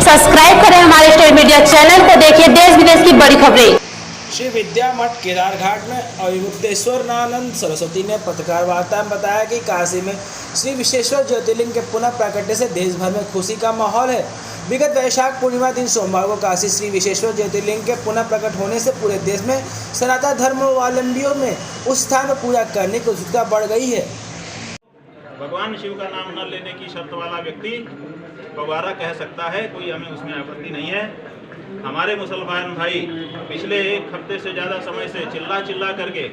Subscribe करें हमारे state media channel को, देखिए देश विदेश की बड़ी खबरें। श्री विद्या मठ केदारघाट में अविमुक्तेश्वरानंद सरस्वती ने पत्रकार वार्ता में बताया कि काशी में श्री विश्वेश्वर ज्योतिर्लिंग के पुनः प्रकटने से देश भर में खुशी का माहौल है। विगत वैशाख पूर्णिमा दिन सोमवार को काशी श्री विश्वेश्वर ज्योतिर्लिंग के पुनः प्रकट होने से पूरे देश में सनातन धर्मावलंबियों में उस स्थान में पूजा करने की उत्सुकता बढ़ गई है। भगवान शिव का नाम न लेने की शर्त वाला व्यक्ति फव्वारा कह सकता है, कोई हमें उसमें आपत्ति नहीं है। हमारे मुसलमान भाई पिछले एक हफ्ते से ज़्यादा समय से चिल्ला करके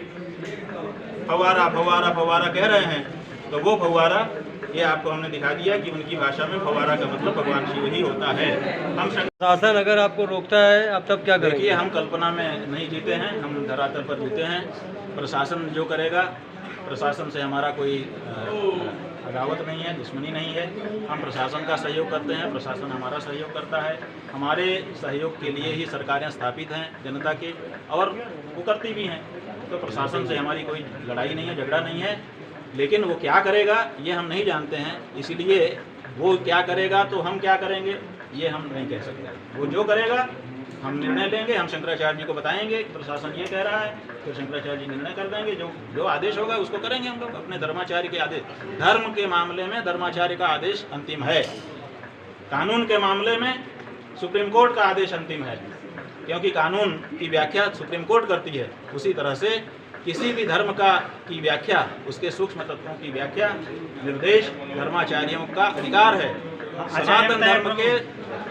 फव्वारा फव्वारा फव्वारा कह रहे हैं, तो वो फव्वारा ये आपको हमने दिखा दिया कि उनकी भाषा में फव्वारा का मतलब भगवान शिव ही होता है। हम शासन अगर आपको रोकता है, आप तब क्या करेंगे? देखिए, हम कल्पना में नहीं जीते हैं, हम धरातल पर जीते हैं। प्रशासन जो करेगा, प्रशासन से हमारा कोई अदावत नहीं है, दुश्मनी नहीं है। हम प्रशासन का सहयोग करते हैं, प्रशासन हमारा सहयोग करता है। हमारे सहयोग के लिए ही सरकारें स्थापित हैं जनता के, और वो करती भी हैं। तो प्रशासन से हमारी कोई लड़ाई नहीं है, झगड़ा नहीं है। लेकिन वो क्या करेगा ये हम नहीं जानते हैं, इसीलिए वो क्या करेगा तो हम क्या करेंगे ये हम नहीं कह सकते। वो जो करेगा हम निर्णय लेंगे, हम शंकराचार्य जी को बताएंगे कि प्रशासन ये कह रहा है, फिर शंकराचार्य जी निर्णय कर देंगे। जो आदेश होगा उसको करेंगे हम लोग। अपने धर्माचार्य के आदेश, धर्म के मामले में धर्माचार्य का आदेश अंतिम है, कानून के मामले में सुप्रीम कोर्ट का आदेश अंतिम है, क्योंकि कानून की व्याख्या सुप्रीम कोर्ट करती है। उसी तरह से किसी भी धर्म की व्याख्या, उसके सूक्ष्म तत्वों की व्याख्या, निर्देश धर्माचार्यों का अधिकार है। सनातन धर्म के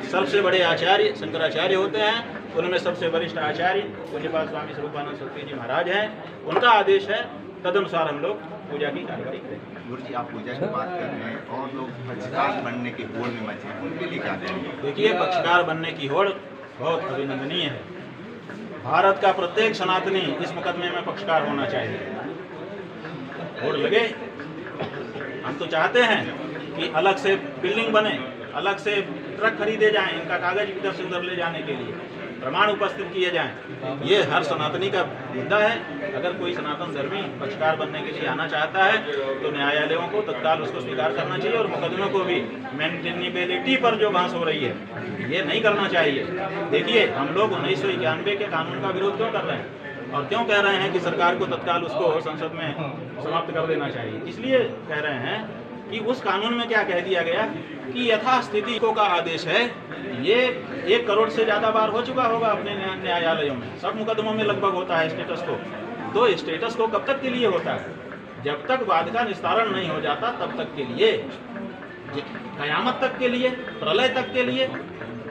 सबसे बड़े आचार्य शंकराचार्य होते हैं, उनमें सबसे वरिष्ठ आचार्य पूज्यपाद स्वामी स्वरूपानंद सरस्वती जी महाराज हैं। उनका आदेश है, तदनुसार हम लोग पूजा की कार्रवाई करेंगे। गुरु जी, आप पूजा की बात कर रहे हैं और लोग पक्षकार बनने की होड़ में मचे हैं, उनके लिए क्या करेंगे? देखिए, पक्षकार बनने की होड़ बहुत अभिनंदनीय है। भारत का प्रत्येक सनातनी इस मुकदमे में पक्षकार होना चाहिए। होड़ लगे, हम तो चाहते हैं कि अलग से बिल्डिंग बने, अलग से ट्रक खरीदे जाएं, इनका कागज इधर से उधर ले जाने के लिए प्रमाण उपस्थित किए जाएं। ये हर सनातनी का मुद्दा है। अगर कोई सनातन धर्मी पक्षकार बनने के लिए आना चाहता है तो न्यायालयों को तत्काल उसको स्वीकार करना चाहिए, और मुकदमे को भी मेंटेनेबिलिटी पर जो बहस हो रही है ये नहीं करना चाहिए। देखिए, हम लोग 1991 के कानून का विरोध क्यों कर रहे हैं और क्यों कह रहे हैं कि सरकार को तत्काल उसको संसद में समाप्त कर देना चाहिए? इसलिए कह रहे हैं कि उस कानून में क्या कह दिया गया कि यथास्थिति को का आदेश है। ये 1 करोड़ से ज़्यादा बार हो चुका होगा अपने न्यायालयों में, सब मुकदमों में लगभग होता है स्टेटस को। तो स्टेटस को कब तक के लिए होता है? जब तक वाद का निस्तारण नहीं हो जाता तब तक के लिए, कयामत तक के लिए, प्रलय तक के लिए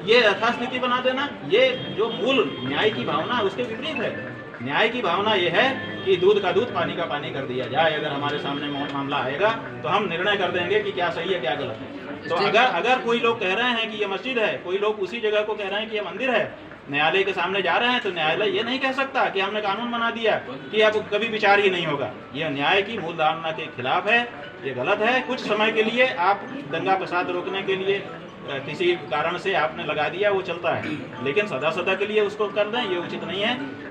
ये यथास्थिति बना देना, ये जो मूल न्याय की भावना है उसके विपरीत है। न्याय की भावना ये है कि दूध का दूध पानी का पानी कर दिया जाए। अगर हमारे सामने मामला आएगा तो हम निर्णय कर देंगे कि क्या सही है क्या गलत है। तो अगर कोई लोग कह रहे हैं कि ये मस्जिद है, कोई लोग उसी जगह को कह रहे हैं कि ये मंदिर है, न्यायालय के सामने जा रहे हैं, तो न्यायालय ये नहीं कह सकता कि हमने कानून बना दिया कि अब कभी विचार ही नहीं होगा। यह न्याय की मूल धारणा के खिलाफ है, ये गलत है। कुछ समय के लिए आप दंगा फसाद रोकने के लिए किसी कारण से आपने लगा दिया, वो चलता है, लेकिन सदा के लिए उसको कर दें ये उचित नहीं है।